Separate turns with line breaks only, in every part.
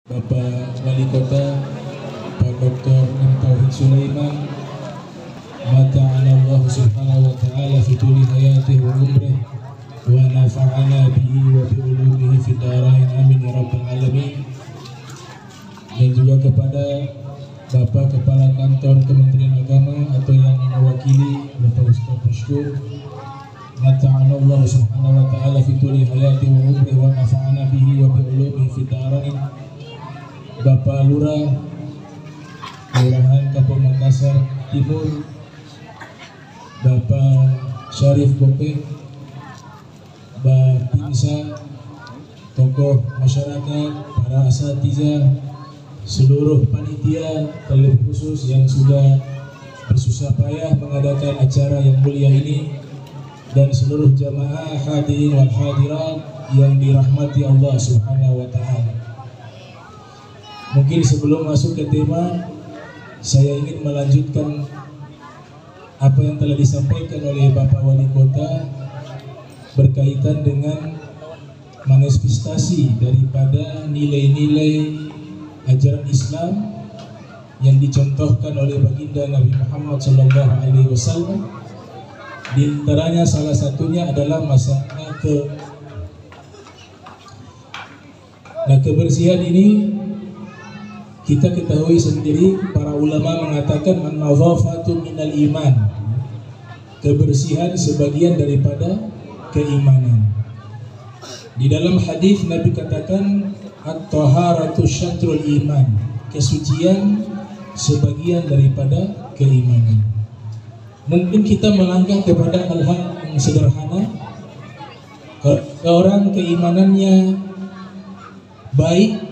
Bapak Wali Kota Pak Dr. M. Tauhid Sulaiman, mata'ala Allah subhanahu wa ta'ala fi tuli hayatih wa umrih wa nafa'ana bihi wa bi'ulumihi fi darain amin ya rabbal alamin. Dan juga kepada Bapak Kepala Kantor Kementerian Agama atau yang mewakili Bapak Ustaz Mashkur, mata'ala Allah subhanahu wa ta'ala fi tuli hayatih wa umrih wa nafa'ana bihi wa bi'ulumihi fi darain. Bapak Lurah Kelurahan Kampung Makassar Timur, Bapak Syarif Bopeng, Mbak Pinsa, tokoh masyarakat, para asatizah, seluruh panitia, terlebih khusus yang sudah bersusah payah mengadakan acara yang mulia ini, dan seluruh jamaah hadirin wal hadirat yang dirahmati Allah Subhanahu wa ta'ala. Mungkin sebelum masuk ke tema, saya ingin melanjutkan apa yang telah disampaikan oleh Bapak Wali Kota berkaitan dengan manifestasi daripada nilai-nilai ajaran Islam yang dicontohkan oleh baginda Nabi Muhammad SAW. Di antaranya salah satunya adalah masalah kebersihan ini. Kita ketahui sendiri, para ulama mengatakan an-nazafatu minal iman, kebersihan sebagian daripada keimanan. Di dalam hadis Nabi katakan at-taharatu syatrul iman, kesucian sebagian daripada keimanan. Mungkin kita melangkah kepada hal-hal yang sederhana. Kalau orang keimanannya baik,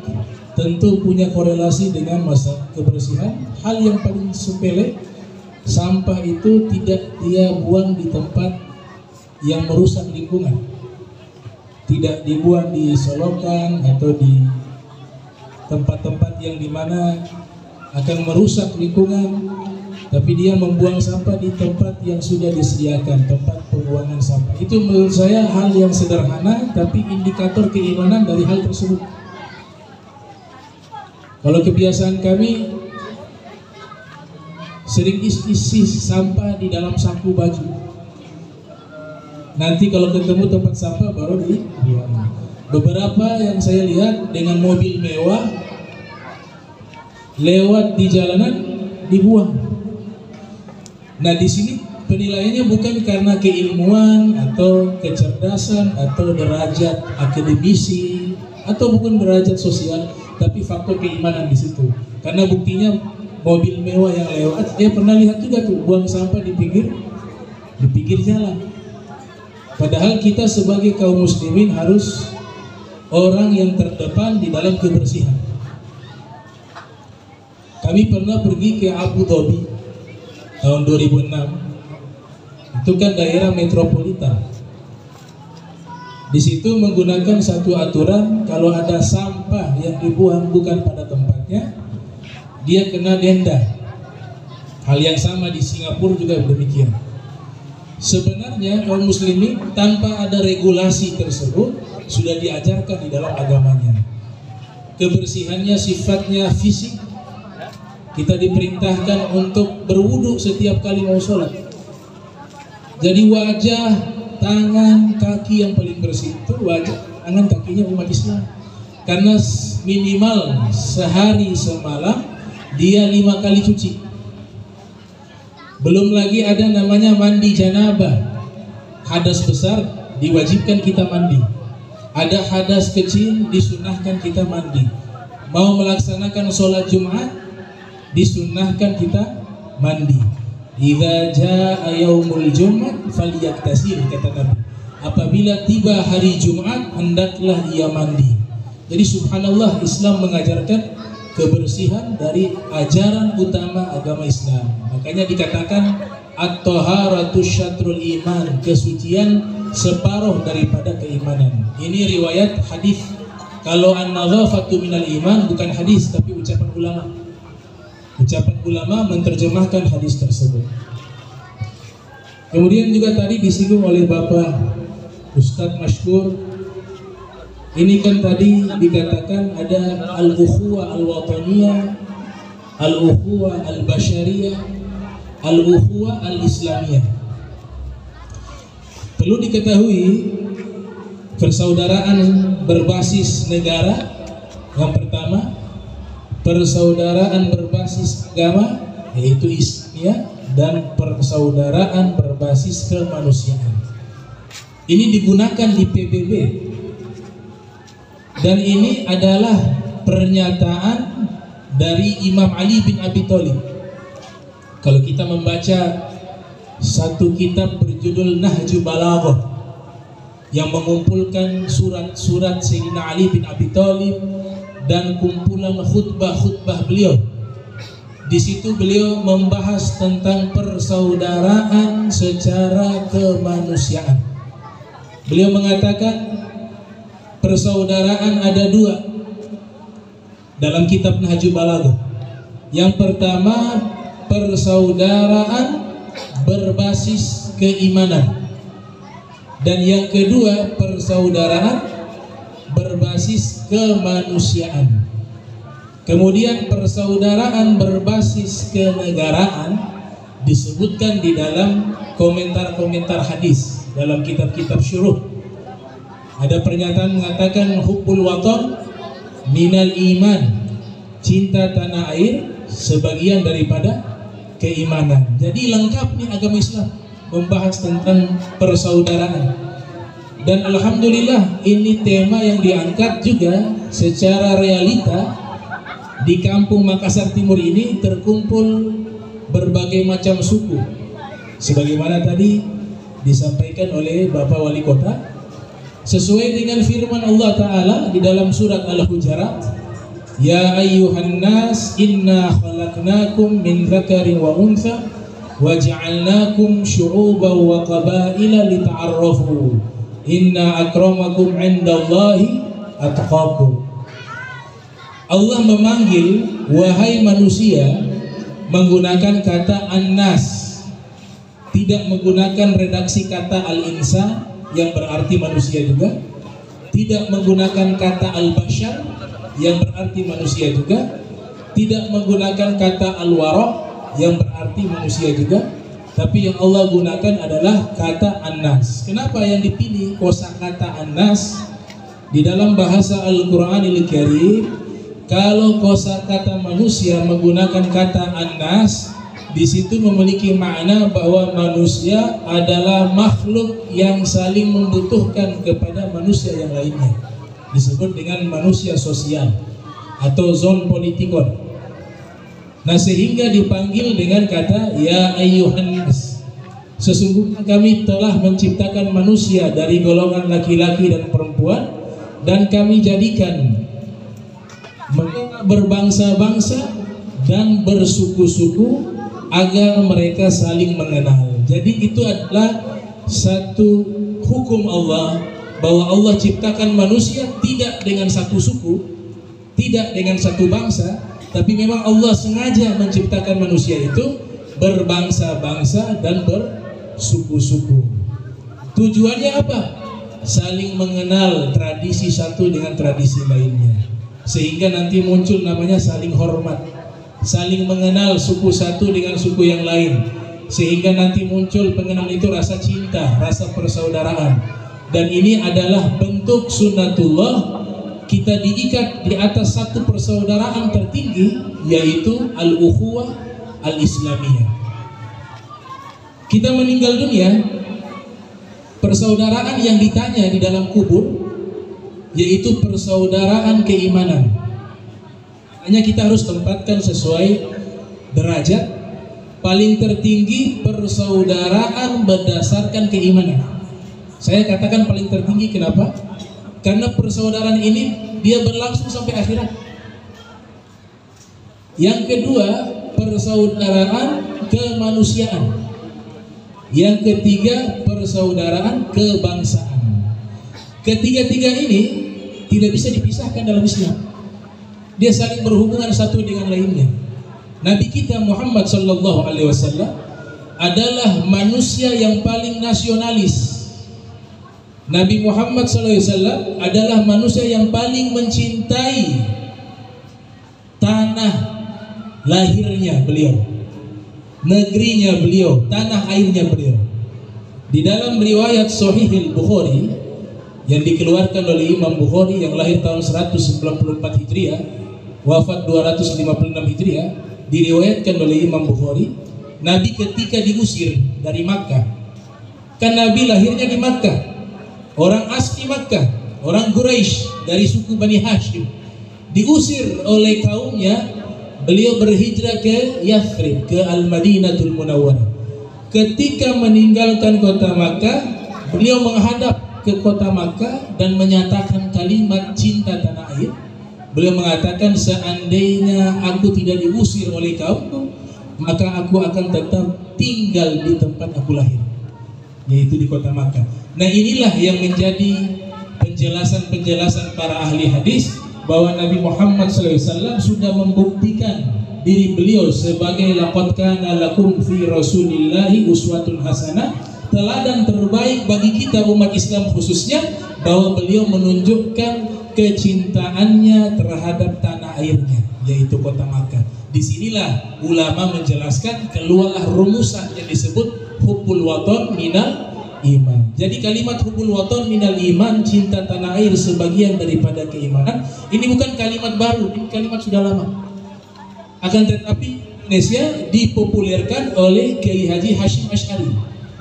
tentu punya korelasi dengan masalah kebersihan. Hal yang paling sepele, sampah itu tidak dia buang di tempat yang merusak lingkungan, tidak dibuang di solokan atau di tempat-tempat yang dimana akan merusak lingkungan, tapi dia membuang sampah di tempat yang sudah disediakan, tempat pembuangan sampah. Itu menurut saya hal yang sederhana, tapi indikator keimanan dari hal tersebut. Kalau kebiasaan kami sering isi sampah di dalam saku baju. Nanti kalau ketemu tempat sampah baru dibuang. Beberapa yang saya lihat dengan mobil mewah lewat di jalanan dibuang. Nah, di sini penilaiannya bukan karena keilmuan atau kecerdasan atau derajat akademisi atau bukan derajat sosial, tapi faktor keimanan di situ. Karena buktinya mobil mewah yang lewat, saya pernah lihat juga tuh buang sampah di pinggir jalan. Padahal kita sebagai kaum muslimin harus orang yang terdepan di dalam kebersihan. Kami pernah pergi ke Abu Dhabi tahun 2006. Itu kan daerah metropolitan. Di situ menggunakan satu aturan, kalau ada sampah yang dibuang bukan pada tempatnya, dia kena denda. Hal yang sama di Singapura juga demikian. Sebenarnya kaum muslimin tanpa ada regulasi tersebut sudah diajarkan di dalam agamanya. Kebersihannya sifatnya fisik. Kita diperintahkan untuk berwudu setiap kali mau sholat. Jadi wajah, tangan, kaki yang paling bersih itu wajah, tangan, kakinya umat Islam. Karena minimal sehari semalam dia 5 kali cuci. Belum lagi ada namanya mandi janabah. Hadas besar diwajibkan kita mandi. Ada hadas kecil disunahkan kita mandi. Mau melaksanakan sholat Jumat disunahkan kita mandi. Idza jaa yaumul Jumat falyaktasil, kata Nabi. Apabila tiba hari Jumat hendaklah ia mandi. Jadi subhanallah, Islam mengajarkan kebersihan dari ajaran utama agama Islam. Makanya dikatakan at-taharatu syatrul iman, kesucian separuh daripada keimanan. Ini riwayat hadis. Kalau an-nazafatu minal iman bukan hadis tapi ucapan ulama. Ucapan ulama menerjemahkan hadis tersebut. Kemudian juga tadi disinggung oleh Bapak Ustadz Mashkur Ini kan tadi dikatakan ada al-ukhuwah al-wataniyah, al-ukhuwah al-basyariyah, al-ukhuwah al-islamiyah. Perlu diketahui persaudaraan berbasis negara. Yang pertama, persaudaraan berbasis agama, yaitu Islamiyah, dan persaudaraan berbasis kemanusiaan. Ini digunakan di PBB, dan ini adalah pernyataan dari Imam Ali bin Abi Thalib. Kalau kita membaca satu kitab berjudul Nahjul Balaghah yang mengumpulkan surat-surat Sayyidina Ali bin Abi Thalib dan kumpulan khutbah-khutbah beliau, di situ beliau membahas tentang persaudaraan secara kemanusiaan. Beliau mengatakan persaudaraan ada dua dalam kitab Nahjul Balaghah. Yang pertama, persaudaraan berbasis keimanan, dan yang kedua, persaudaraan berbasis kemanusiaan. Kemudian persaudaraan berbasis kenegaraan disebutkan di dalam komentar-komentar hadis dalam kitab-kitab syuruh. Ada pernyataan mengatakan hubbul watan minal iman, cinta tanah air sebagian daripada keimanan. Jadi lengkap nih agama Islam membahas tentang persaudaraan. Dan alhamdulillah ini tema yang diangkat juga secara realita. Di kampung Makassar Timur ini terkumpul berbagai macam suku, sebagaimana tadi disampaikan oleh Bapak Wali Kota, sesuai dengan firman Allah Ta'ala di dalam surat Al-Hujurat, Ya ayyuhan nas inna khalaqnakum min dzakarin wa untha wa ja'alnakum syu'uban wa qabaila lita'arrafu inna akramakum 'indallahi atqakum. Allah memanggil wahai manusia menggunakan kata an-nas, tidak menggunakan redaksi kata al-insan yang berarti manusia juga, tidak menggunakan kata al-bashar yang berarti manusia juga, tidak menggunakan kata al-wara yang berarti manusia juga, tapi yang Allah gunakan adalah kata an-nas. Kenapa yang dipilih kosakata an-nas? Di dalam bahasa Al-Qur'anil Karim, kalau kosakata manusia menggunakan kata an-nas, di situ memiliki makna bahwa manusia adalah makhluk yang saling membutuhkan kepada manusia yang lainnya. Disebut dengan manusia sosial atau zon politikon. Nah, sehingga dipanggil dengan kata ya ayyuhan nas. Sesungguhnya kami telah menciptakan manusia dari golongan laki-laki dan perempuan, dan kami jadikan berbangsa-bangsa dan bersuku-suku agar mereka saling mengenal. Jadi itu adalah satu hukum Allah, bahwa Allah ciptakan manusia tidak dengan satu suku, tidak dengan satu bangsa, tapi memang Allah sengaja menciptakan manusia itu berbangsa-bangsa dan bersuku-suku. Tujuannya apa? Saling mengenal tradisi satu dengan tradisi lainnya, sehingga nanti muncul namanya saling hormat, saling mengenal suku satu dengan suku yang lain, sehingga nanti muncul pengenalan itu rasa cinta, rasa persaudaraan. Dan ini adalah bentuk sunnatullah, kita diikat di atas satu persaudaraan tertinggi, yaitu al-ukhuwah al-islamiyah. Kita meninggal dunia, persaudaraan yang ditanya di dalam kubur yaitu persaudaraan keimanan. Hanya kita harus tempatkan sesuai derajat. Paling tertinggi persaudaraan berdasarkan keimanan. Saya katakan paling tertinggi, kenapa? Karena persaudaraan ini dia berlangsung sampai akhirat. Yang kedua, persaudaraan kemanusiaan. Yang ketiga, persaudaraan kebangsaan. Ketiga-tiga ini tidak bisa dipisahkan dalam Islam. Dia saling berhubungan satu dengan lainnya. Nabi kita Muhammad SAW adalah manusia yang paling nasionalis. Nabi Muhammad SAW adalah manusia yang paling mencintai tanah lahirnya beliau, negerinya beliau, tanah airnya beliau. Di dalam riwayat Sahih Al-Bukhari yang dikeluarkan oleh Imam Bukhari yang lahir tahun 194 Hijriah, wafat 256 Hijriah, diriwayatkan oleh Imam Bukhari, Nabi ketika diusir dari Makkah, kan Nabi lahirnya di Makkah, orang asli Makkah, orang Quraisy dari suku Bani Hashim, diusir oleh kaumnya, beliau berhijrah ke Yathrib, ke Al-Madinatul Munawwarah. Ketika meninggalkan kota Makkah, beliau menghadap ke kota Makkah dan menyatakan kalimat cinta tanah air. Beliau mengatakan, seandainya aku tidak diusir oleh kaumku, maka aku akan tetap tinggal di tempat aku lahir, yaitu di kota Makkah. Nah, inilah yang menjadi penjelasan-penjelasan para ahli hadis bahwa Nabi Muhammad SAW sudah membuktikan diri beliau sebagai laqad kana lakum fi rasulillahi uswatun hasanah, teladan terbaik bagi kita umat Islam khususnya, bahwa beliau menunjukkan kecintaannya terhadap tanah airnya, yaitu kota Makkah. Disinilah ulama menjelaskan keluarlah rumusan yang disebut hubbul waton minal iman. Jadi kalimat hubbul waton minal iman, cinta tanah air sebagian daripada keimanan, ini bukan kalimat baru, ini kalimat sudah lama. Akan tetapi Indonesia dipopulerkan oleh Kiai Haji Hashim Asy'ari,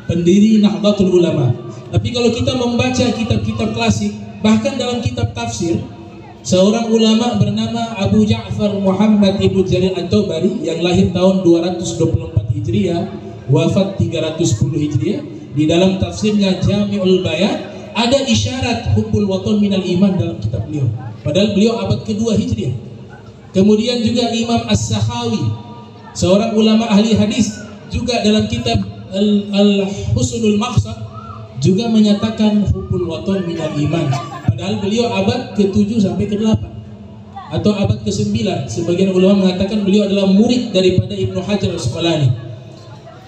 pendiri Nahdlatul Ulama. Tapi kalau kita membaca kitab-kitab klasik, bahkan dalam kitab tafsir, seorang ulama bernama Abu Ja'far Muhammad Ibnu Jarir At-Tabari yang lahir tahun 224 Hijriah, wafat 310 Hijriah, di dalam tafsirnya Jami'ul Bayan ada isyarat hubbul waton minal iman dalam kitab beliau. Padahal beliau abad kedua Hijriah. Kemudian juga Imam As-Sakhawi, seorang ulama ahli hadis, juga dalam kitab Al-Husnul Maqsad juga menyatakan hubbul waton minal iman. Padahal beliau abad ke-7 sampai ke-8 atau abad ke-9. Sebagian ulama mengatakan beliau adalah murid daripada Ibnu Hajar Al-Asqalani.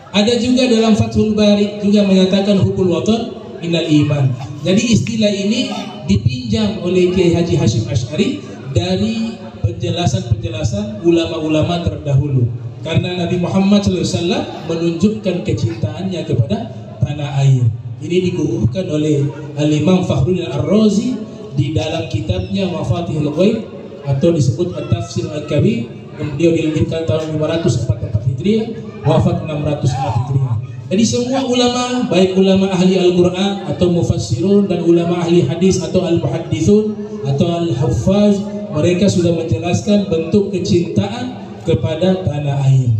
Ada juga dalam Fathul Bari juga menyatakan hubbul waton minal iman. Jadi istilah ini dipinjam oleh Kiai Haji Hashim Asy'ari dari penjelasan-penjelasan ulama-ulama terdahulu. Karena Nabi Muhammad SAW menunjukkan kecintaannya kepada tanah air. Ini dikukuhkan oleh Al-Imam Fakhruddin Ar-Razi di dalam kitabnya Mafatihul Ghaib atau disebut At-Tafsir Al-Kabir, yang beliau dilahirkan tahun 544 Hijriah, wafat 604 Hijriah. Jadi semua ulama, baik ulama ahli Al-Quran atau mufassirun dan ulama ahli hadis atau al-muhaddithun atau al-huffaz, mereka sudah menjelaskan bentuk kecintaan kepada tanah air.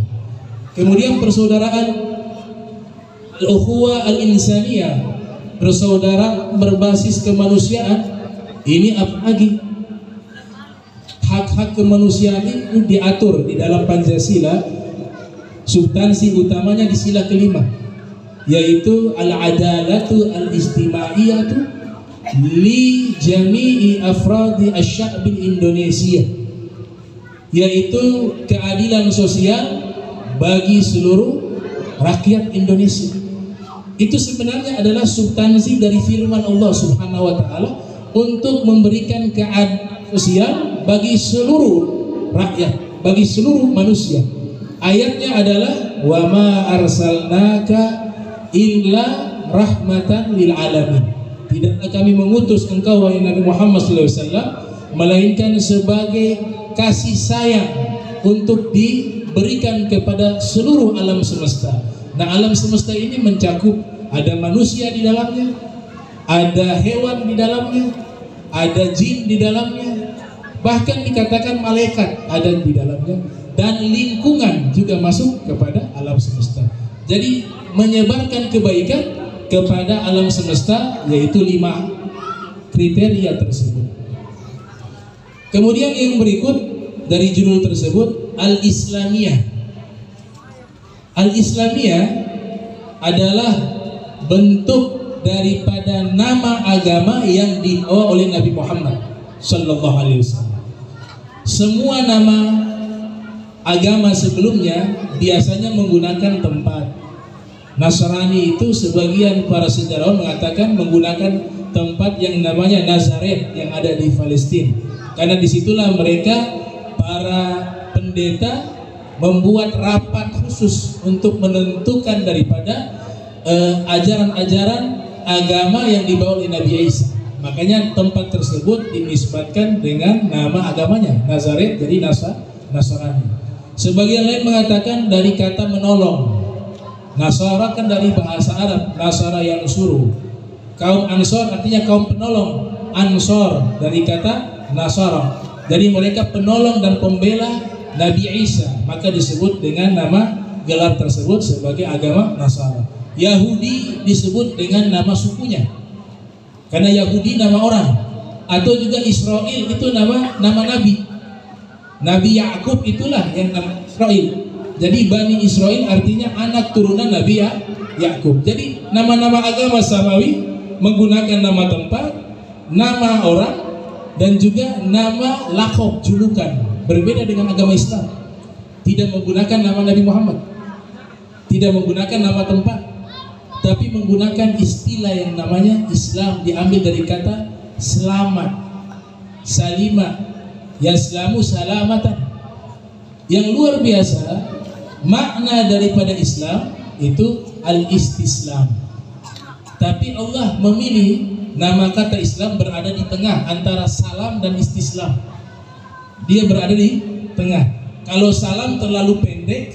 Kemudian persaudaraan al-ukhuwah al-insaniyah, persaudaraan berbasis kemanusiaan, ini apa lagi? Hak-hak kemanusiaan itu diatur di dalam Pancasila. Substansi utamanya di sila kelima, yaitu al-adalatu al-istimaiyatu li jami'i afradi asy-sya'bil Indonesia, yaitu keadilan sosial bagi seluruh rakyat Indonesia. Itu sebenarnya adalah substansi dari firman Allah Subhanahu wa taala untuk memberikan keadilan sosial bagi seluruh rakyat, bagi seluruh manusia. Ayatnya adalah wa ma arsalnaka illa rahmatan lil alamin. Tidaklah kami mengutus engkau wahai Nabi Muhammad SAW melainkan sebagai kasih sayang untuk diberikan kepada seluruh alam semesta. Nah, alam semesta ini mencakup ada manusia di dalamnya, ada hewan di dalamnya, ada jin di dalamnya, bahkan dikatakan malaikat ada di dalamnya, dan lingkungan juga masuk kepada alam semesta. Jadi menyebarkan kebaikan kepada alam semesta, yaitu 5 kriteria tersebut. Kemudian yang berikut dari judul tersebut, Al-Islamiyah. Al-Islamiyah adalah bentuk daripada nama agama yang dibawa oleh Nabi Muhammad Sallallahu Alaihi Wasallam. Semua nama agama sebelumnya biasanya menggunakan tempat. Nasrani itu sebagian para sejarawan mengatakan menggunakan tempat yang namanya Nazaret yang ada di Palestina. Karena disitulah mereka para pendeta membuat rapat khusus untuk menentukan daripada ajaran-ajaran agama yang dibawa oleh Nabi Isa. Makanya tempat tersebut dinisbatkan dengan nama agamanya, Nazaret, jadi Nasrani. Sebagian lain mengatakan dari kata menolong. Nasara kan dari bahasa Arab, Nasara yang suruh. Kaum Ansor artinya kaum penolong. Ansor dari kata Nasara. Jadi mereka penolong dan pembela Nabi Isa. Maka disebut dengan nama gelar tersebut sebagai agama Nasara. Yahudi disebut dengan nama sukunya. Karena Yahudi nama orang, atau juga Israel itu nama nabi. Nabi Yakub itulah yang nama Israel. Jadi Bani Israel artinya anak turunan Nabi Yakub. Jadi nama-nama agama samawi menggunakan nama tempat, nama orang, dan juga nama lakob, julukan. Berbeda dengan agama Islam. Tidak menggunakan nama Nabi Muhammad, tidak menggunakan nama tempat, tapi menggunakan istilah yang namanya Islam, diambil dari kata selamat, salimah, yaslamu salamatan. Yang luar biasa, makna daripada Islam itu al-istislam. Tapi Allah memilih nama kata Islam berada di tengah antara salam dan istislam. Dia berada di tengah. Kalau salam terlalu pendek,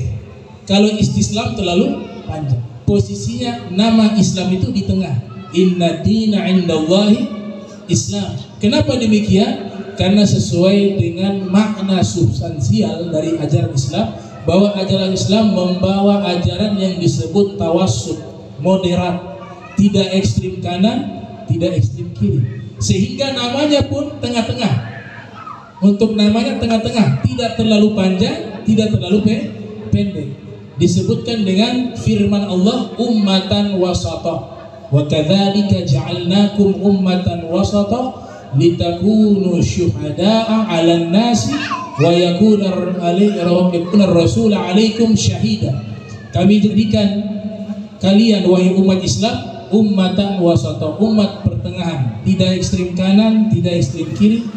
kalau istislam terlalu panjang. Posisinya nama Islam itu di tengah. Inna dina indallahi Islam. Kenapa demikian? Karena sesuai dengan makna substansial dari ajaran Islam, bahwa ajaran Islam membawa ajaran yang disebut tawassut, moderat, tidak ekstrim kanan, tidak ekstrim kiri. Sehingga namanya pun tengah-tengah. Untuk namanya tengah-tengah, tidak terlalu panjang, tidak terlalu pendek. Disebutkan dengan firman Allah ummatan wasata, wa kadzalika ja'alnakum ummatan wasata litakunu syuhada'a 'alan nasi wa yakuna ar-rasul 'alaikum syahida. Kami jadikan kalian wahai umat Islam ummatan wasata, umat pertengahan, tidak ekstrim kanan, tidak ekstrim kiri,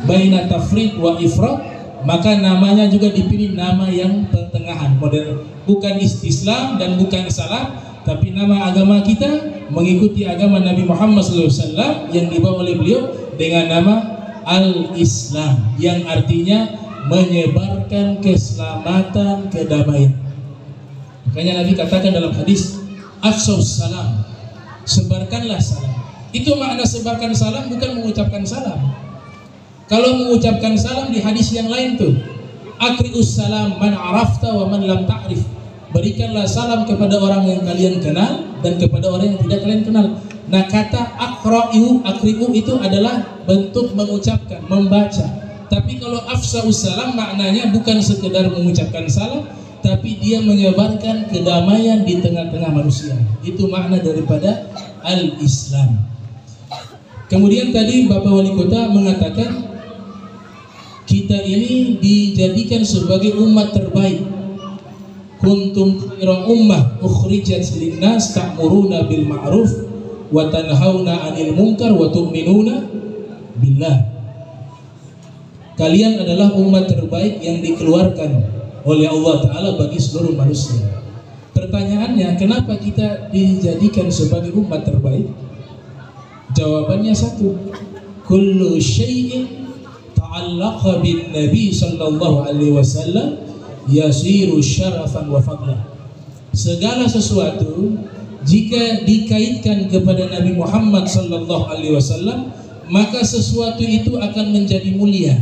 baina tafrid wa ifrat. Maka namanya juga dipilih nama yang pertengahan, model, bukan istislam dan bukan salam, tapi nama agama kita mengikuti agama Nabi Muhammad SAW yang dibawa oleh beliau dengan nama Al-Islam, yang artinya menyebarkan keselamatan, kedamaian. Makanya Nabi katakan dalam hadis, afshus salam, sebarkanlah salam. Itu makna sebarkan salam, bukan mengucapkan salam. Kalau mengucapkan salam di hadis yang lain tuh, akrius salam man arafta wa man lam ta'rif. Berikanlah salam kepada orang yang kalian kenal dan kepada orang yang tidak kalian kenal. Nah, kata akri'u itu adalah bentuk mengucapkan, membaca. Tapi kalau afsaus salam maknanya bukan sekedar mengucapkan salam, tapi dia menyebarkan kedamaian di tengah-tengah manusia. Itu makna daripada al-Islam. Kemudian tadi Bapak Wali Kota mengatakan kita ini dijadikan sebagai umat terbaik. Kuntum khairan ummah ukhrijat lin-nas ta'muruna bil ma'ruf wa tanhauna 'anil munkar wa tu'minuna billah. Kalian adalah umat terbaik yang dikeluarkan oleh Allah Ta'ala bagi seluruh manusia. Pertanyaannya, kenapa kita dijadikan sebagai umat terbaik? Jawabannya satu, kullu syai'in ta'allaqa bin Nabi sallallahu alaihi wasallam yasiru syarafan wa fadlah. Segala sesuatu jika dikaitkan kepada Nabi Muhammad sallallahu alaihi wasallam, maka sesuatu itu akan menjadi mulia.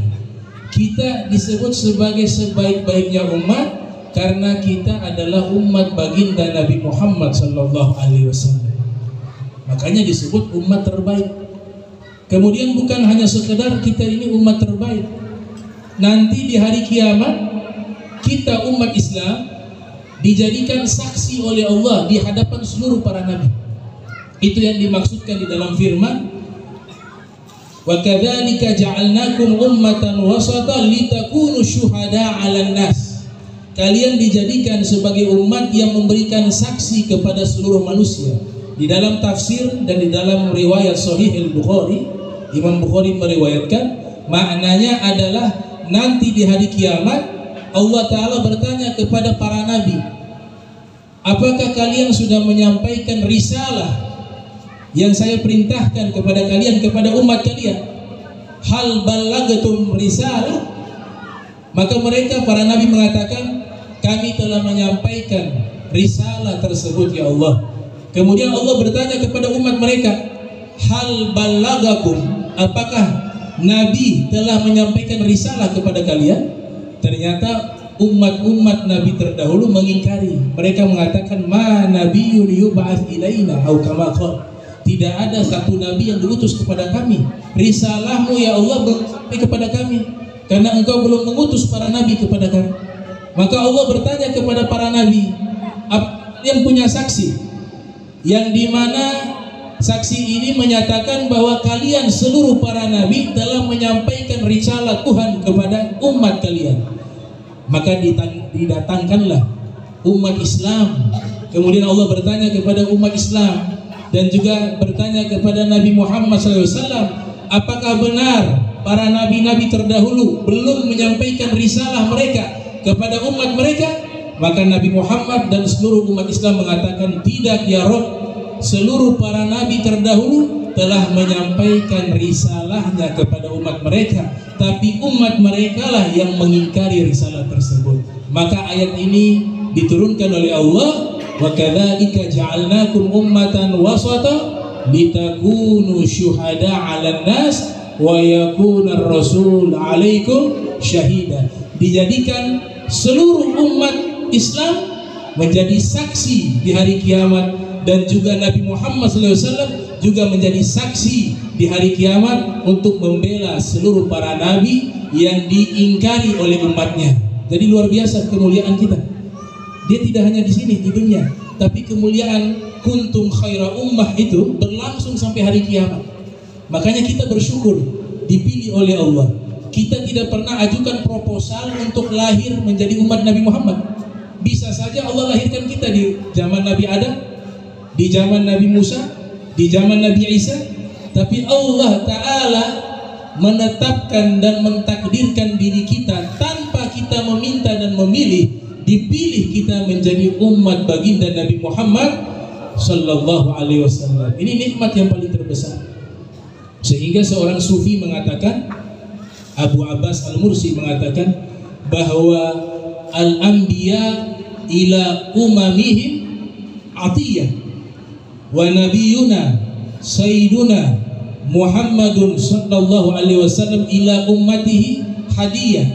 Kita disebut sebagai sebaik-baiknya umat karena kita adalah umat baginda Nabi Muhammad sallallahu alaihi wasallam. Makanya disebut umat terbaik. Kemudian bukan hanya sekedar kita ini umat terbaik. Nanti di hari kiamat kita umat Islam dijadikan saksi oleh Allah di hadapan seluruh para nabi. Itu yang dimaksudkan di dalam firman, wa kadzalika ja'alnakum ummatan wasata litakunu syuhada 'alan nas. Kalian dijadikan sebagai umat yang memberikan saksi kepada seluruh manusia. Di dalam tafsir dan di dalam riwayat Sahih Al-Bukhari, Imam Bukhari meriwayatkan maknanya adalah nanti di hari kiamat Allah Ta'ala bertanya kepada para nabi, apakah kalian sudah menyampaikan risalah yang saya perintahkan kepada kalian, kepada umat kalian? Hal balagatum risalah? Maka mereka, para nabi mengatakan, kami telah menyampaikan risalah tersebut ya Allah. Kemudian Allah bertanya kepada umat mereka, hal balagakum, apakah nabi telah menyampaikan risalah kepada kalian? Ternyata umat-umat nabi terdahulu mengingkari. Mereka mengatakan, ma nabiyyun yub'ats ilaina au kama qala, tidak ada satu nabi yang diutus kepada kami. Risalahmu ya Allah belum sampai kepada kami, karena engkau belum mengutus para nabi kepada kami. Maka Allah bertanya kepada para nabi, yang punya saksi, yang dimana saksi ini menyatakan bahwa kalian seluruh para nabi telah menyampaikan risalah Tuhan kepada umat kalian. Maka didatangkanlah umat Islam. Kemudian Allah bertanya kepada umat Islam dan juga bertanya kepada Nabi Muhammad SAW, apakah benar para nabi-nabi terdahulu belum menyampaikan risalah mereka kepada umat mereka? Maka Nabi Muhammad dan seluruh umat Islam mengatakan, tidak ya Rabb, seluruh para nabi terdahulu telah menyampaikan risalahnya kepada umat mereka, tapi umat mereka lah yang mengingkari risalah tersebut. Maka ayat ini diturunkan oleh Allah, wa kadzalika ja'alnakum ummatan wasata litakunu syuhada 'alan nas wa yakuna ar-rasul 'alaikum syahida. Dijadikan seluruh umat Islam menjadi saksi di hari kiamat, dan juga Nabi Muhammad SAW juga menjadi saksi di hari kiamat untuk membela seluruh para nabi yang diingkari oleh umatnya. Jadi luar biasa kemuliaan kita. Dia tidak hanya di sini di dunia, tapi kemuliaan kuntum khaira ummah itu berlangsung sampai hari kiamat. Makanya kita bersyukur dipilih oleh Allah. Kita tidak pernah ajukan proposal untuk lahir menjadi umat Nabi Muhammad. Bisa saja Allah lahirkan kita di zaman Nabi Adam, di zaman Nabi Musa, di zaman Nabi Isa, tapi Allah Ta'ala menetapkan dan mentakdirkan diri kita tanpa kita meminta dan memilih. Dipilih kita menjadi umat baginda Nabi Muhammad Sallallahu Alaihi Wasallam. Ini nikmat yang paling terbesar. Sehingga seorang sufi mengatakan, Abu Abbas Al-Mursi mengatakan bahwa al-anbiya ila umamihim atiyah wa nabiyuna sayyiduna Muhammadun sallallahu alaihi wasallam ila ummatihi hadiyah,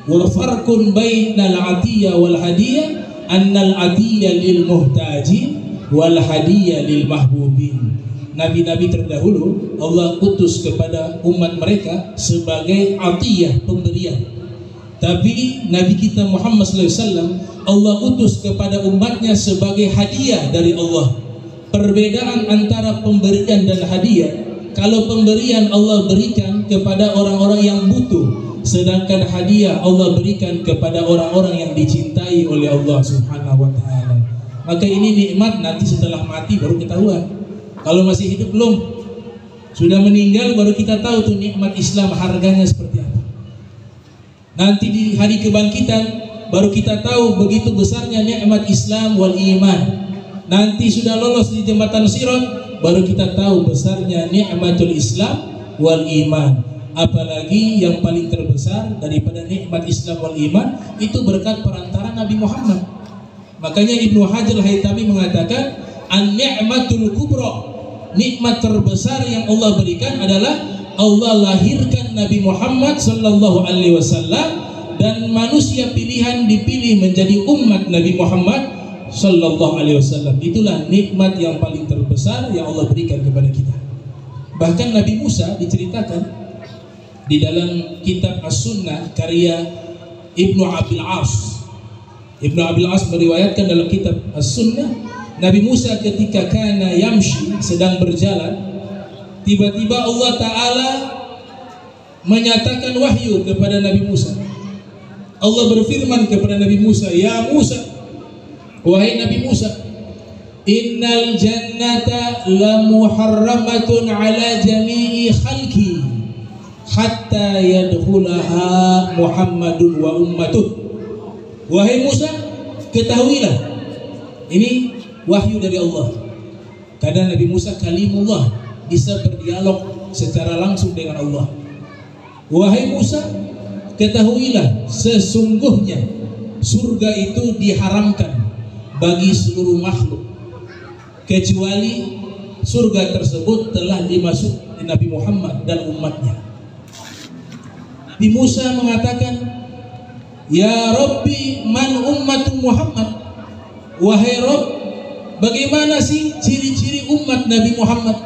wa farqun bainal atiyah wal hadiyah annal atiyah lil muhtajin wal hadiyah lil mahbubin. Nabi-nabi terdahulu Allah utus kepada umat mereka sebagai atiyah, pemberian. Tapi Nabi kita Muhammad SAW Allah utus kepada umatnya sebagai hadiah dari Allah. Perbedaan antara pemberian dan hadiah, kalau pemberian Allah berikan kepada orang-orang yang butuh, sedangkan hadiah Allah berikan kepada orang-orang yang dicintai oleh Allah Subhanahu wa Ta'ala. Maka ini nikmat nanti setelah mati baru ketahuan. Kalau masih hidup belum, sudah meninggal baru kita tahu tuh nikmat Islam harganya seperti apa. Nanti di hari kebangkitan baru kita tahu begitu besarnya nikmat Islam wal iman. Nanti sudah lolos di jembatan Sirat baru kita tahu besarnya nikmatul Islam wal iman. Apalagi yang paling terbesar daripada nikmat Islam wal iman itu berkat perantara Nabi Muhammad. Makanya Ibnu Hajar Al-Haytami mengatakan an-ni'matul kubra, nikmat terbesar yang Allah berikan adalah Allah lahirkan Nabi Muhammad sallallahu alaihi wasallam, dan manusia pilihan dipilih menjadi umat Nabi Muhammad sallallahu alaihi wasallam. Itulah nikmat yang paling terbesar yang Allah berikan kepada kita. Bahkan Nabi Musa diceritakan di dalam kitab As-Sunnah karya Ibnu Abil As. Ibnu Abil As meriwayatkan dalam kitab As-Sunnah, Nabi Musa ketika kana yamshi, sedang berjalan, tiba-tiba Allah Ta'ala menyatakan wahyu kepada Nabi Musa. Allah berfirman kepada Nabi Musa, ya Musa, wahai Nabi Musa, innal jannata la muharramatun ala jami'i khalqi hatta yadkhulaha Muhammadun wa ummatuh. Wahai Musa, ketahuilah, ini wahyu dari Allah. Karena Nabi Musa kalimullah, bisa berdialog secara langsung dengan Allah. Wahai Musa, ketahuilah sesungguhnya surga itu diharamkan bagi seluruh makhluk, kecuali surga tersebut telah dimasuki Nabi Muhammad dan umatnya. Nabi Musa mengatakan, ya Rabbi, man ummatu Muhammad. Wahai Rabb, bagaimana sih ciri-ciri umat Nabi Muhammad?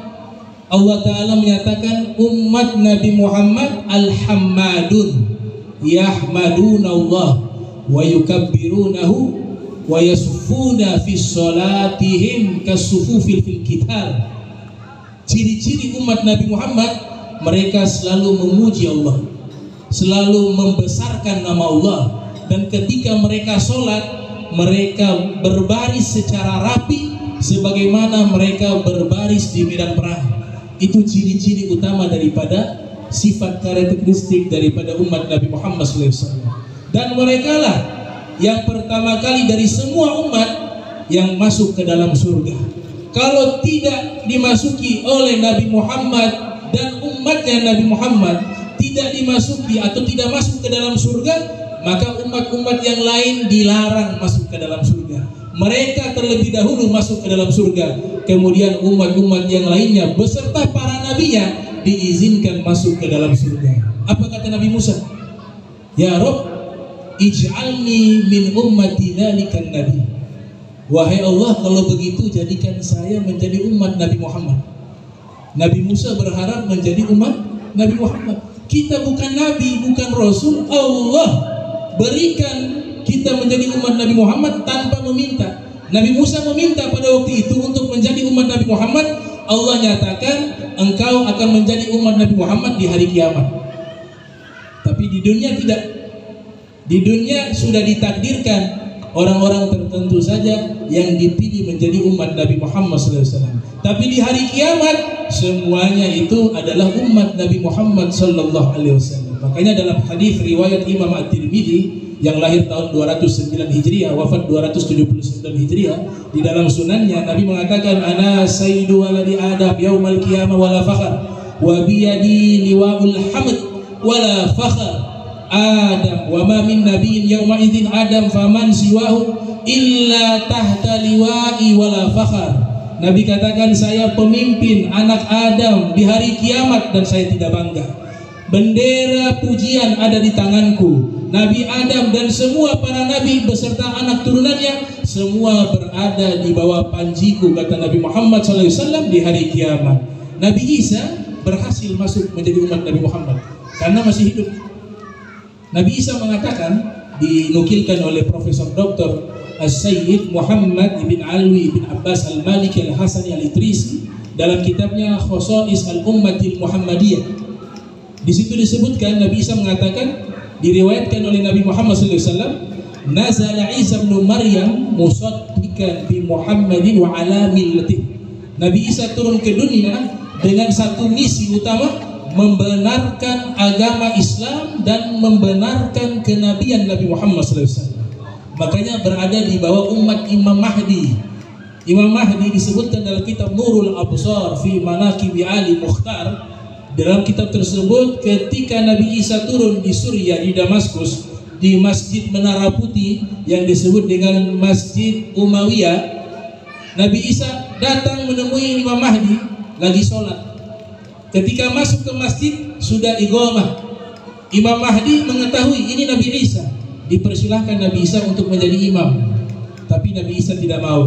Allah Ta'ala menyatakan umat Nabi Muhammad al-hammadun, yahmaduna Allah wa yukabbirunahu wa yasufuna fi sholatihim kasufufil fil kitab. Ciri-ciri umat Nabi Muhammad, mereka selalu memuji Allah, selalu membesarkan nama Allah, dan ketika mereka sholat, mereka berbaris secara rapi sebagaimana mereka berbaris di medan perang. Itu ciri-ciri utama daripada sifat karakteristik daripada umat Nabi Muhammad SAW. Dan mereka lah yang pertama kali dari semua umat yang masuk ke dalam surga. Kalau tidak dimasuki oleh Nabi Muhammad dan umatnya Nabi Muhammad, tidak dimasuki atau tidak masuk ke dalam surga, maka umat-umat yang lain dilarang masuk ke dalam surga. Mereka terlebih dahulu masuk ke dalam surga, kemudian umat-umat yang lainnya beserta para nabinya diizinkan masuk ke dalam surga. Apa kata Nabi Musa? Ya Rabb, ij'alni min ummati dzalikan nabi. Wahai Allah, kalau begitu jadikan saya menjadi umat Nabi Muhammad. Nabi Musa berharap menjadi umat Nabi Muhammad. Kita bukan nabi, bukan rasul. Allah berikan kita menjadi umat Nabi Muhammad tanpa meminta. Nabi Musa meminta pada waktu itu untuk menjadi umat Nabi Muhammad. Allah nyatakan, engkau akan menjadi umat Nabi Muhammad di hari kiamat. Tapi di dunia tidak. Di dunia sudah ditakdirkan orang-orang tertentu saja yang dipilih menjadi umat Nabi Muhammad SAW. Tapi di hari kiamat semuanya itu adalah umat Nabi Muhammad SAW. Makanya dalam hadis riwayat Imam At-Tirmidzi yang lahir tahun 209 Hijriah, wafat 279 Hijriah, di dalam sunannya Nabi mengatakan, ana sayyidu waladi Adam yaumal qiyamah wala fakhar wa biyadi liwaul hamd wala fakhar Adam wa ma min nabiyyin yauma idzin Adam faman siwahu illa tahta liwa'i wala fakhar. Nabi katakan, saya pemimpin anak Adam di hari kiamat dan saya tidak bangga. Bendera pujian ada di tanganku. Nabi Adam dan semua para nabi beserta anak turunannya semua berada di bawah panjiku, kata Nabi Muhammad SAW di hari kiamat. Nabi Isa berhasil masuk menjadi umat Nabi Muhammad karena masih hidup. Nabi Isa mengatakan, dinukilkan oleh Profesor Dr. As-Sayyid Muhammad ibn Alwi ibn Abbas al-Maliki al-Hasani al-Idrisi dalam kitabnya Khosais al-Ummatil Muhammadiyah. Di situ disebutkan, Nabi Isa mengatakan, diriwayatkan oleh Nabi Muhammad SAW, nazala Isa bin Maryam musaddiqan bi Muhammadin wa ala millatih. Nabi Isa turun ke dunia dengan satu misi utama, membenarkan agama Islam dan membenarkan kenabian Nabi Muhammad SAW. Makanya berada di bawah umat Imam Mahdi. Imam Mahdi disebutkan dalam kitab Nurul Absar fi Manaqibi Ali Mukhtar. Dalam kitab tersebut, ketika Nabi Isa turun di Suriah, di Damaskus, di Masjid Menara Putih yang disebut dengan Masjid Umayyah, Nabi Isa datang menemui Imam Mahdi lagi sholat. Ketika masuk ke masjid sudah iqamah. Imam Mahdi mengetahui ini Nabi Isa, dipersilahkan Nabi Isa untuk menjadi imam. Tapi Nabi Isa tidak mau,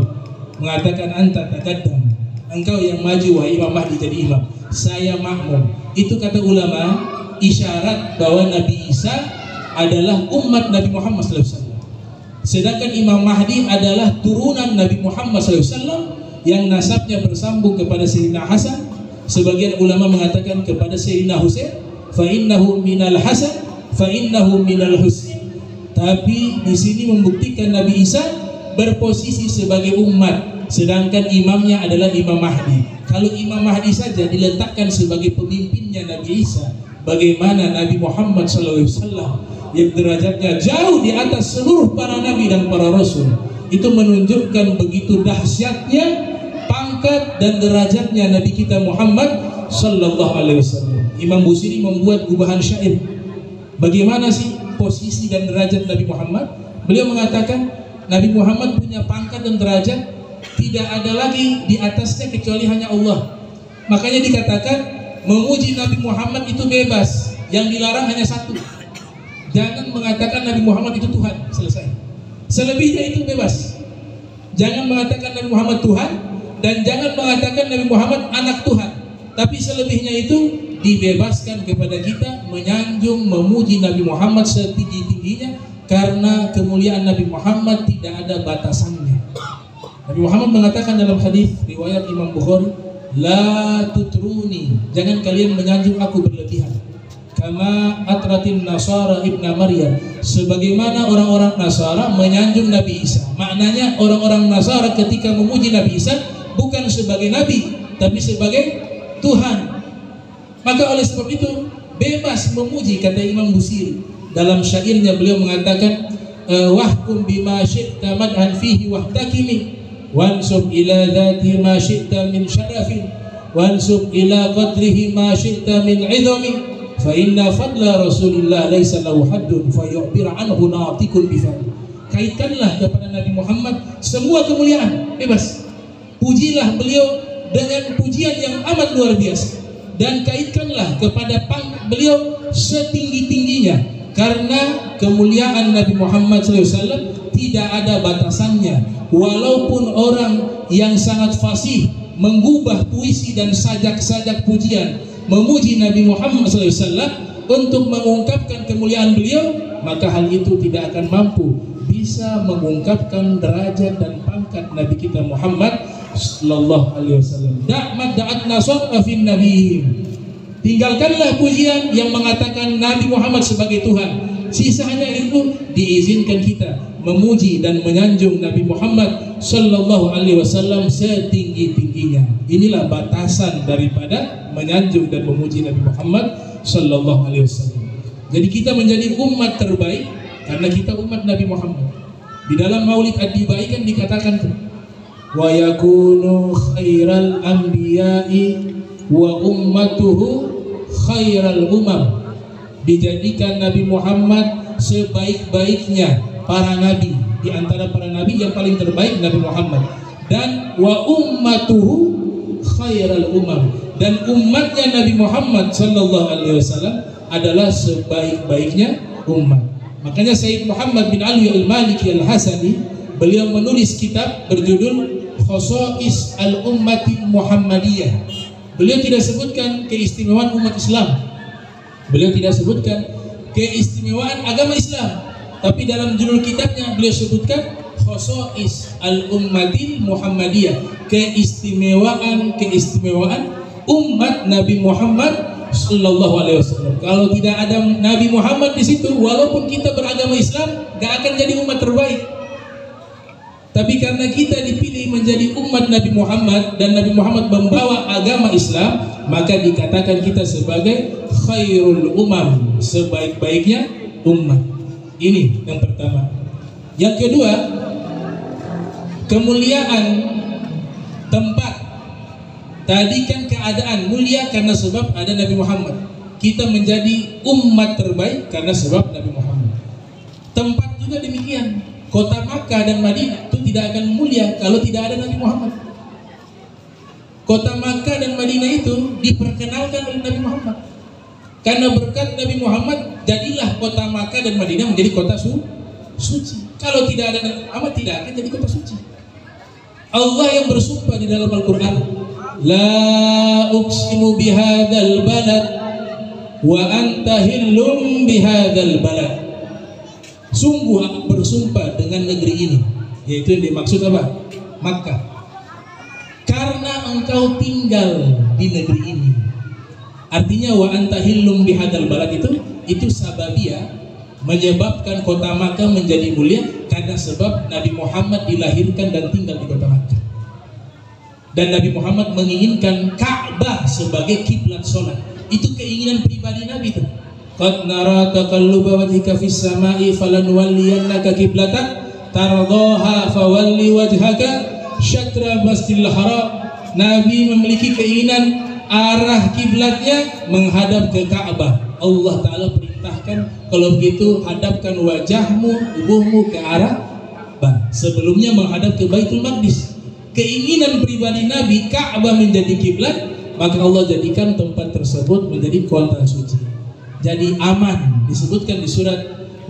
mengatakan, anta taqaddam, engkau yang maju wahai Imam Mahdi jadi imam, saya makmum. Itu kata ulama isyarat bahwa Nabi Isa adalah umat Nabi Muhammad SAW. Sedangkan Imam Mahdi adalah turunan Nabi Muhammad SAW yang nasabnya bersambung kepada Sayyidina Hasan. Sebagian ulama mengatakan kepada Sayyidina Husain, fa innahu minal Hasan fa innahu minal Husain. Tapi di sini membuktikan Nabi Isa berposisi sebagai umat, sedangkan imamnya adalah Imam Mahdi. Kalau Imam Mahdi saja diletakkan sebagai pemimpinnya Nabi Isa, bagaimana Nabi Muhammad SAW yang derajatnya jauh di atas seluruh para nabi dan para rasul? Itu menunjukkan begitu dahsyatnya pangkat dan derajatnya Nabi kita Muhammad sallallahu alaihi wasallam. Imam Busiri membuat gubahan syair. Bagaimana sih posisi dan derajat Nabi Muhammad? Beliau mengatakan Nabi Muhammad punya pangkat dan derajat tidak ada lagi di atasnya kecuali hanya Allah. Makanya dikatakan memuji Nabi Muhammad itu bebas. Yang dilarang hanya satu. Jangan mengatakan Nabi Muhammad itu Tuhan. Selesai. Selebihnya itu bebas. Jangan mengatakan Nabi Muhammad Tuhan dan jangan mengatakan Nabi Muhammad anak Tuhan. Tapi selebihnya itu dibebaskan kepada kita menyanjung, memuji Nabi Muhammad setinggi-tingginya, karena kemuliaan Nabi Muhammad tidak ada batasannya. Nabi Muhammad mengatakan dalam hadis riwayat Imam Bukhari, la tutruni, jangan kalian menyanjung aku berlebihan. Kama atratin Nasara ibna Maryam, sebagaimana orang-orang Nasara menyanjung Nabi Isa. Maknanya orang-orang Nasara ketika memuji Nabi Isa bukan sebagai Nabi, tapi sebagai Tuhan. Maka oleh sebab itu bebas memuji, kata Imam Busiri dalam syairnya. Beliau mengatakan wahkum bima syi'ta madhan fihi wahtakimi wansub ila dhati ma syi'ta min syarafin wansub ila qadrihi ma syi'ta min idhami fa inna fadla Rasulillah laisa lahu haddun fa yu'bir anhu natikun bifadli. Kaitkanlah kepada Nabi Muhammad semua kemuliaan, bebas. Pujilah beliau dengan pujian yang amat luar biasa, dan kaitkanlah kepada beliau setinggi-tingginya, karena kemuliaan Nabi Muhammad SAW tidak ada batasannya. Walaupun orang yang sangat fasih menggubah puisi dan sajak-sajak pujian memuji Nabi Muhammad SAW untuk mengungkapkan kemuliaan beliau, maka hal itu tidak akan mampu bisa mengungkapkan derajat dan pangkat Nabi kita Muhammad sallallahu alaihi wasallam. Da'mat da'atna sawfa fin nabiyyin. Tinggalkanlah pujian yang mengatakan Nabi Muhammad sebagai Tuhan. Sisanya itu diizinkan kita memuji dan menyanjung Nabi Muhammad sallallahu alaihi wasallam setinggi-tingginya. Inilah batasan daripada menyanjung dan memuji Nabi Muhammad sallallahu alaihi wasallam. Jadi kita menjadi umat terbaik karena kita umat Nabi Muhammad. Di dalam Maulid Ad-Dibai kan dikatakan wa yakunu khairal anbiya'i wa ummatuhu khairal umam. Dijadikan Nabi Muhammad sebaik-baiknya para nabi, di antara para nabi yang paling terbaik Nabi Muhammad, dan wa ummatuhu khairal umam, dan umatnya Nabi Muhammad sallallahu alaihi wasallam adalah sebaik-baiknya umat. Makanya Sayyid Muhammad bin Ali al-Maliki al-Hasani, beliau menulis kitab berjudul Khosais al-Ummati Muhammadiyah. Beliau tidak sebutkan keistimewaan umat Islam, beliau tidak sebutkan keistimewaan agama Islam, tapi dalam judul kitabnya beliau sebutkan Khosais al-Ummati Muhammadiyah, keistimewaan umat Nabi Muhammad sallallahu alaihi wasallam. Kalau tidak ada Nabi Muhammad di situ, walaupun kita beragama Islam, gak akan jadi umat terbaik. Tapi karena kita dipilih menjadi umat Nabi Muhammad dan Nabi Muhammad membawa agama Islam, maka dikatakan kita sebagai khairul umam, sebaik-baiknya umat. Ini yang pertama. Yang kedua, kemuliaan tempat. Tadi kan keadaan mulia karena sebab ada Nabi Muhammad. Kita menjadi umat terbaik karena sebab Nabi Muhammad. Tempat juga demikian. Kota Makkah dan Madinah itu tidak akan mulia kalau tidak ada Nabi Muhammad. Kota Makkah dan Madinah itu diperkenalkan oleh Nabi Muhammad. Karena berkat Nabi Muhammad, jadilah kota Makkah dan Madinah menjadi kota suci. Kalau tidak ada Nabi Muhammad, tidak akan jadi kota suci. Allah yang bersumpah di dalam Al-Quran, la uqsimu bihadzal balad wa anta hillum bihadzal balad. Sungguh aku bersumpah dengan negeri ini, yaitu yang dimaksud apa? Makkah. Karena engkau tinggal di negeri ini. Artinya wa anta hillum bihadzal balad itu sababiyah, menyebabkan kota Makkah menjadi mulia karena sebab Nabi Muhammad dilahirkan dan tinggal di kota Makkah. Dan Nabi Muhammad menginginkan Ka'bah sebagai kiblat sholat. Itu keinginan pribadi Nabi itu. Qad nara taqalluba wajhika fis sama'i falanuwalliyannaka qiblatan tardaha fawalli wajhaka syatra masjidil haram. Nabi memiliki keinginan arah kiblatnya menghadap ke Ka'bah. Allah Ta'ala perintahkan, kalau begitu hadapkan wajahmu, tubuhmu ke arah Ka'bah. Sebelumnya menghadap ke Baitul Maqdis. Keinginan pribadi Nabi Ka'bah menjadi kiblat, maka Allah jadikan tempat tersebut menjadi kota suci. Jadi aman, disebutkan di surat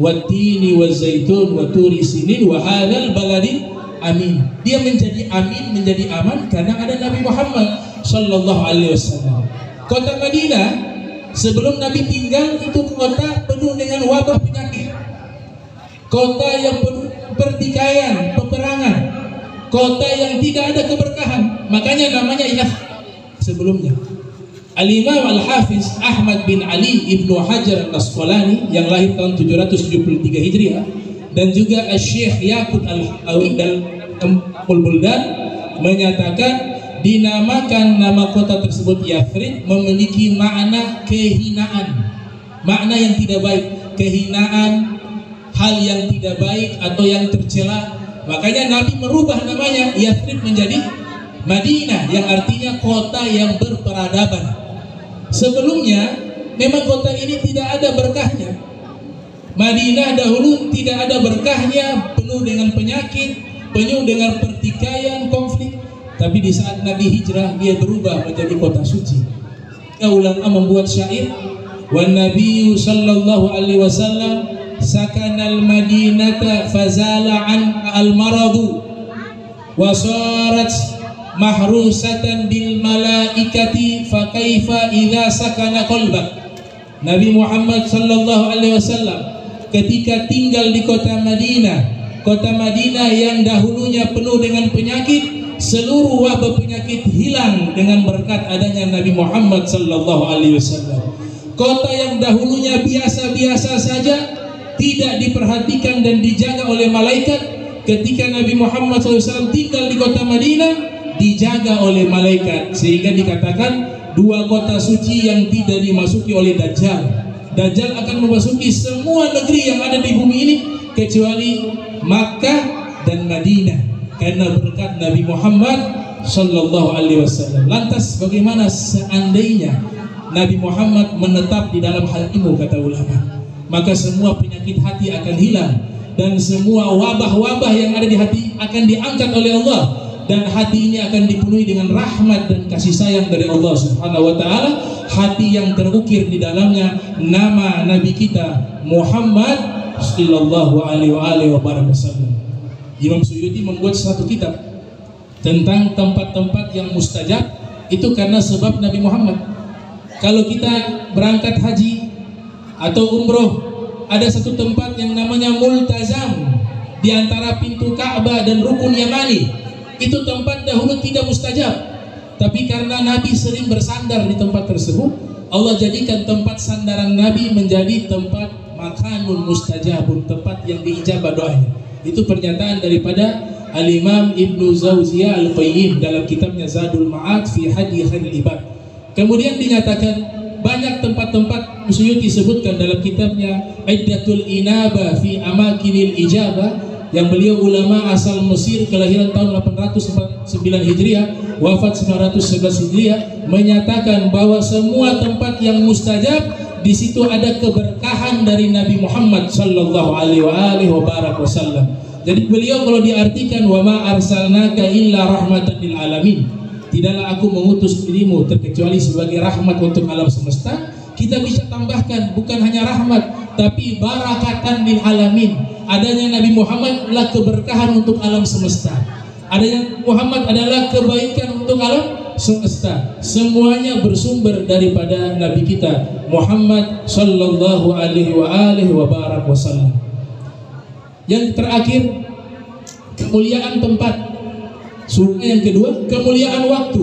Wattini wazaitun wa turi sinin wa hadzal baladin amin. Dia menjadi amin, menjadi aman karena ada Nabi Muhammad sallallahu alaihi wasallam. Kota Madinah sebelum Nabi tinggal itu kota penuh dengan wabah penyakit. Kota yang penuh pertikaian, peperangan. Kota yang tidak ada keberkahan. Makanya namanya sebelumnya. Al-Imam Al-Hafiz Ahmad bin Ali Ibnu Hajar Al-Asqalani yang lahir tahun 773 Hijriah dan juga Syekh Yaqut Al-Awi dan Al-Buldan menyatakan dinamakan nama kota tersebut Yathrib memiliki makna kehinaan, makna yang tidak baik, kehinaan, hal yang tidak baik atau yang tercela. Makanya Nabi merubah namanya Yathrib menjadi Madinah yang artinya kota yang berperadaban. Sebelumnya memang kota ini tidak ada berkahnya. Madinah dahulu tidak ada berkahnya, penuh dengan penyakit, penuh dengan pertikaian, konflik. Tapi di saat Nabi hijrah dia berubah menjadi kota suci. Ulama membuat syair, "Wan Nabiyyu sallallahu alaihi wasallam sakanal Madinata fazala an al-maradu wa sarat mahrusatan bil malaikati fa kaifa idza sakana qalbak." Nabi Muhammad sallallahu alaihi wasallam ketika tinggal di kota Madinah yang dahulunya penuh dengan penyakit, seluruh wabah penyakit hilang dengan berkat adanya Nabi Muhammad sallallahu alaihi wasallam. Kota yang dahulunya biasa-biasa saja, tidak diperhatikan dan dijaga oleh malaikat, ketika Nabi Muhammad SAW tinggal di kota Madinah dijaga oleh malaikat, sehingga dikatakan dua kota suci yang tidak dimasuki oleh Dajjal. Dajjal akan memasuki semua negeri yang ada di bumi ini kecuali Makkah dan Madinah karena berkat Nabi Muhammad sallallahu alaihi wasallam. Lantas bagaimana seandainya Nabi Muhammad menetap di dalam hatimu, kata ulama, maka semua penyakit hati akan hilang dan semua wabah-wabah yang ada di hati akan diangkat oleh Allah. Dan hati ini akan dipenuhi dengan rahmat dan kasih sayang dari Allah Subhanahu wa taala. Hati yang terukir di dalamnya nama Nabi kita Muhammad sallallahu alaihi wasallam. Imam Suyuti membuat satu kitab tentang tempat-tempat yang mustajab itu karena sebab Nabi Muhammad. Kalau kita berangkat haji atau umroh, ada satu tempat yang namanya Multazam di antara pintu Ka'bah dan Rukun Yamani. Itu tempat dahulu tidak mustajab, tapi karena Nabi sering bersandar di tempat tersebut, Allah jadikan tempat sandaran Nabi menjadi tempat makanun mustajabun, tempat yang diijabah doanya. Itu pernyataan daripada Al-Imam Ibnu Zawziyah Al-Qayyim dalam kitabnya Zadul Ma'ad fi Hadi Khairil Ibad. Kemudian dinyatakan banyak tempat-tempat Suyuti sebutkan dalam kitabnya Iddatul Inaba fi Amakinil Ijabah, yang beliau ulama asal Mesir, kelahiran tahun 809 Hijriah, wafat 911 Hijriah, menyatakan bahwa semua tempat yang mustajab di situ ada keberkahan dari Nabi Muhammad sallallahu alaihi wasallam. Jadi beliau kalau diartikan wa ma arsalnaka illa rahmatan lil alamin, tidaklah aku mengutus dirimu terkecuali sebagai rahmat untuk alam semesta, kita bisa tambahkan bukan hanya rahmat tapi barakatan lil alamin. Adanya Nabi Muhammad adalah keberkahan untuk alam semesta. Adanya Muhammad adalah kebaikan untuk alam semesta. Semuanya bersumber daripada Nabi kita Muhammad sallallahu alaihi wasallam. Yang terakhir, kemuliaan tempat. Surga yang kedua, kemuliaan waktu.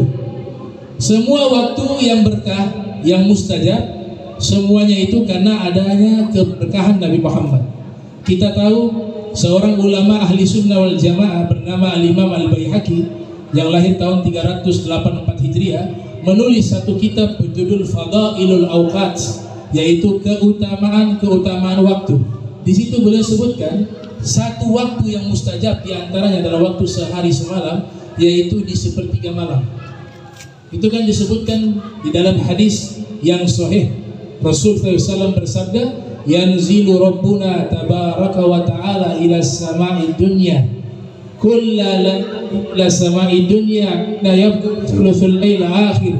Semua waktu yang berkah, yang mustajab, semuanya itu karena adanya keberkahan Nabi Muhammad. Kita tahu seorang ulama ahli sunnah wal jamaah bernama Al-Imam Al-Baihaqi yang lahir tahun 384 Hijriah menulis satu kitab berjudul Fadailul Awqat, yaitu keutamaan waktu. Di situ beliau sebutkan satu waktu yang mustajab diantaranya adalah waktu sehari semalam, yaitu di sepertiga malam. Itu kan disebutkan di dalam hadis yang sahih. Rasul SAW bersabda, yanzilu Rabbuna tabaraka wa ta'ala ila sama'i dunya kulla sama'i dunya la yabqa thuluthul lail akhir.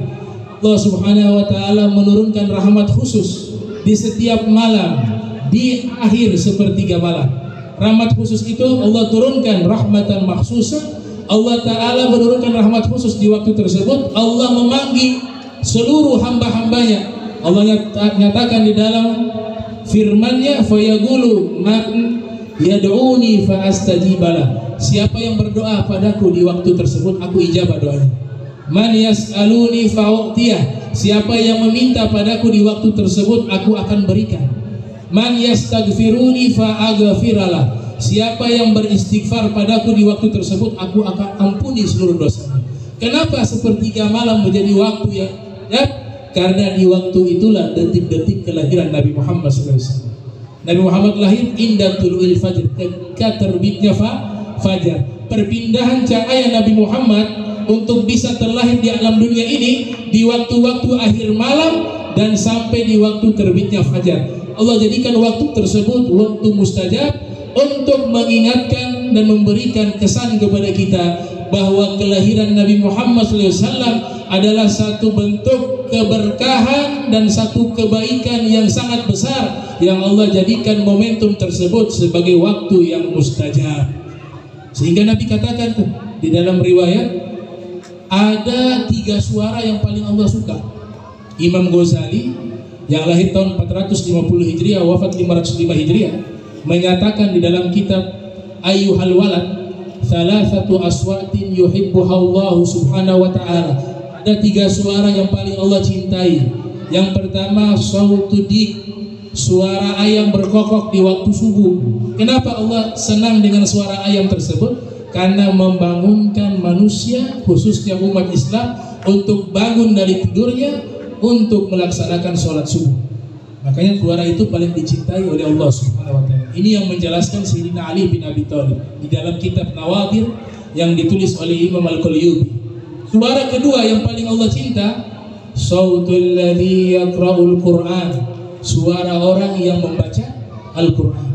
Allah Subhanahu wa ta'ala menurunkan rahmat khusus di setiap malam di akhir sepertiga malam. Rahmat khusus itu Allah turunkan rahmatan makhsusah. Allah Ta'ala menurunkan rahmat khusus di waktu tersebut. Allah memanggil seluruh hamba-hambanya. Allah nyatakan di dalam firman-Nya, fayaqulu man yad'uni fa astajibalah. Siapa yang berdoa padaku di waktu tersebut, aku ijabah doanya. Man yas'aluni fa u'tiyah. Siapa yang meminta padaku di waktu tersebut, aku akan berikan. Man yastaghfiruni fa aghfiralah. Siapa yang beristighfar padaku di waktu tersebut, aku akan ampuni seluruh dosanya. Kenapa sepertiga malam menjadi waktu yang karena di waktu itulah detik-detik kelahiran Nabi Muhammad SAW. Nabi Muhammad lahir inda tulu'il fajr, ketika terbitnya fajar. Perpindahan cahaya Nabi Muhammad untuk bisa terlahir di alam dunia ini di waktu-waktu akhir malam dan sampai di waktu terbitnya fajar. Allah jadikan waktu tersebut waktu mustajab untuk mengingatkan dan memberikan kesan kepada kita bahwa kelahiran Nabi Muhammad SAW adalah satu bentuk keberkahan dan satu kebaikan yang sangat besar yang Allah jadikan momentum tersebut sebagai waktu yang mustajab. Sehingga Nabi katakan di dalam riwayat, ada 3 suara yang paling Allah suka. Imam Ghazali yang lahir tahun 450 Hijriah, wafat 505 Hijriah, menyatakan di dalam kitab Ayyuhal Walad, thalathatu aswatin yuhibbuha Allah subhanahu wa ta'ala. Ada 3 suara yang paling Allah cintai. Yang pertama, sautudik, suara ayam berkokok di waktu subuh. Kenapa Allah senang dengan suara ayam tersebut? Karena membangunkan manusia, khususnya umat Islam, untuk bangun dari tidurnya untuk melaksanakan sholat subuh. Makanya suara itu paling dicintai oleh Allah Subhanahu wa ta'ala. Ini yang menjelaskan Sayyidina Ali bin Abi Thalib di dalam kitab Nawadir yang ditulis oleh Imam Al-Qalyubi. Suara kedua yang paling Allah cinta, sautul ladzi yaqra'ul Qur'an, suara orang yang membaca Al-Qur'an.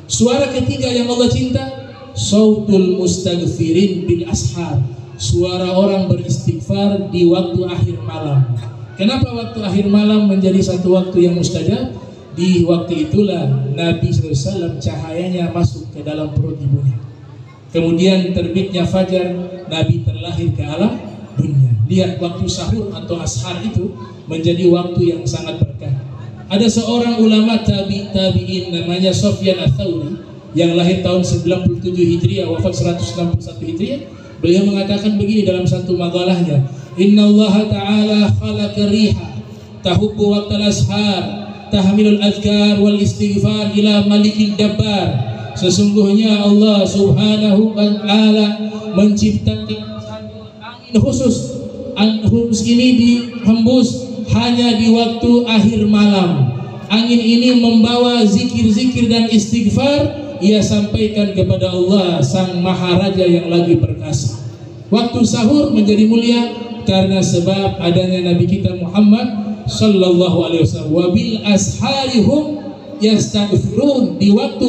Suara ketiga yang Allah cinta, sautul mustaghfirin bil ashar, suara orang beristighfar di waktu akhir malam. Kenapa waktu akhir malam menjadi satu waktu yang mustajab? Di waktu itulah Nabi SAW cahayanya masuk ke dalam perut ibunya. Kemudian terbitnya fajar, Nabi terlahir ke alam dunia. Lihat, waktu sahur atau ashar itu menjadi waktu yang sangat berkah. Ada seorang ulama tabi'in namanya Sufyan Ats-Tsauri yang lahir tahun 97 Hijriah, wafat 161 Hijriah. Beliau mengatakan begini dalam satu magalahnya, Inna Allah Ta'ala khalaqa riha tahubbu waqtal ashar tahmilul azkar wal istighfar ila malikil dabbar. Sesungguhnya Allah Subhanahu wa Ta'ala menciptakan angin khusus. Angin khusus ini dihembus hanya di waktu akhir malam. Angin ini membawa zikir-zikir dan istighfar. Ia sampaikan kepada Allah Sang Maharaja yang lagi perkasa. Waktu sahur menjadi mulia karena sebab adanya Nabi kita Muhammad sallallahu alaihi wasallam. Wabil asharihum yastaghfirun. Di waktu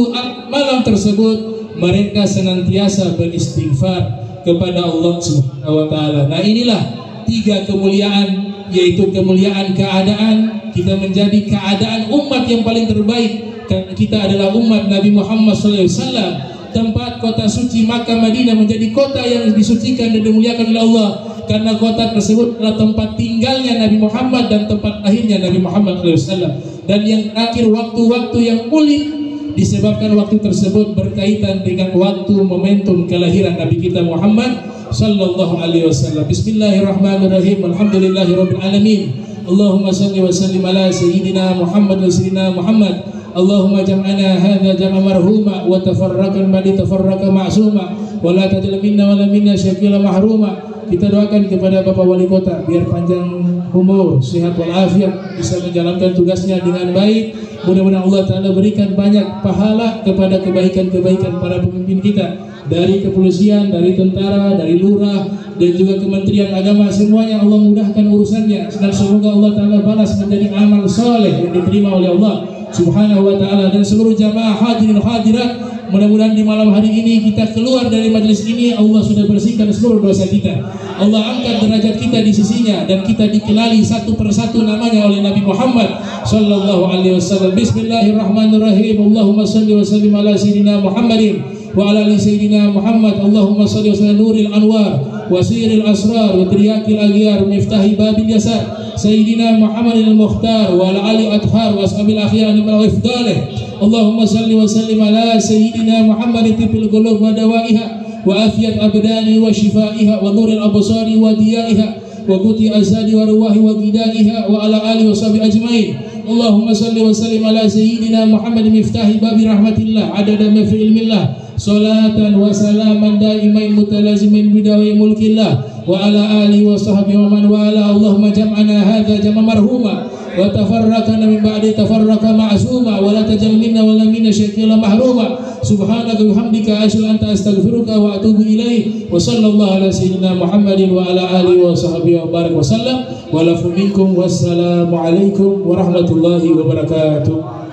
malam tersebut mereka senantiasa beristighfar kepada Allah Subhanahu wa taala. Nah, inilah 3 kemuliaan, yaitu kemuliaan keadaan. Kita menjadi keadaan umat yang paling terbaik karena kita adalah umat Nabi Muhammad SAW. Tempat kota suci Makkah Madinah menjadi kota yang disucikan dan dimuliakan oleh Allah karena kota tersebut adalah tempat tinggalnya Nabi Muhammad dan tempat lahirnya Nabi Muhammad SAW. Dan yang terakhir, waktu-waktu yang mulia disebabkan waktu tersebut berkaitan dengan waktu momentum kelahiran Nabi kita Muhammad sallallahu alaihi wasallam. Bismillahirrahmanirrahim. Alhamdulillahirabbil alamin. Allahumma shalli wa sallim ala sayyidina Muhammad wa sayyidina Muhammad. Allahumma jam'ana hadza jam'a marhuma wa tafarraqna ma tafarraqa ma'suma wa la tajal minna wa la minna syaqila mahruma. kita doakan kepada Bapak Wali Kota biar panjang umur, sehat walafiat, bisa menjalankan tugasnya dengan baik. Mudah-mudahan Allah Ta'ala berikan banyak pahala kepada kebaikan-kebaikan para pemimpin kita, dari kepolisian, dari tentara, dari lurah, dan juga Kementerian Agama, semuanya Allah mudahkan urusannya, dan semoga Allah Ta'ala balas menjadi amal soleh yang diterima oleh Allah Subhanahu wa Ta'ala. Dan seluruh jamaah hadirin hadirat, mudah-mudahan di malam hari ini kita keluar dari majelis ini, Allah sudah bersihkan seluruh dosa kita, Allah angkat derajat kita di sisinya, dan kita dikenali satu persatu namanya oleh Nabi Muhammad sallallahu alaihi wasallam. Bismillahirrahmanirrahim. Allahumma salli wa sallim ala sayyidina Muhammadin wa ala ali sayyidina Muhammad. Allahumma salli wa sallim nuril anwar wa siril asrar wa triyakil aghyar miftahi babil yasar sayyidina Muhammadin al-mukhtar wa ala ali athhar wa ashabil akhyar min al-ifdalih. Allahumma salli wa sallim ala sayyidina Muhammadin tibil qulub wa dawaiha wa afiyat abdani wa shifaiha wa nuril absari wa diyaiha wa quti azadi wa ruwahi wa gidaiha wa ala ali wa sahbihi ajmain. Allahumma salli wa sallim ala sayyidina Muhammadin miftahi babi rahmatillah adada ma fi ilmillah salatan wa salaman daimain mutalazimin bidawai mulkillah wa ala ali wa sahbihi wa man wala. Allahumma jam'ana hadha jam'a marhuma wa tafarraqana min ba'di tafarraqa ma'suma wa la tajal minna wa la minna syakila mahruma. Subhanaka wa bihamdika asyhadu an la ilaha illa anta astaghfiruka wa atubu ilaik. Wa sallallahu ala sayyidina Muhammadin wa ala alihi wa sahbihi wa barik wa sallam. Wa lafu minkum wassalamu alaikum warahmatullahi wabarakatuh.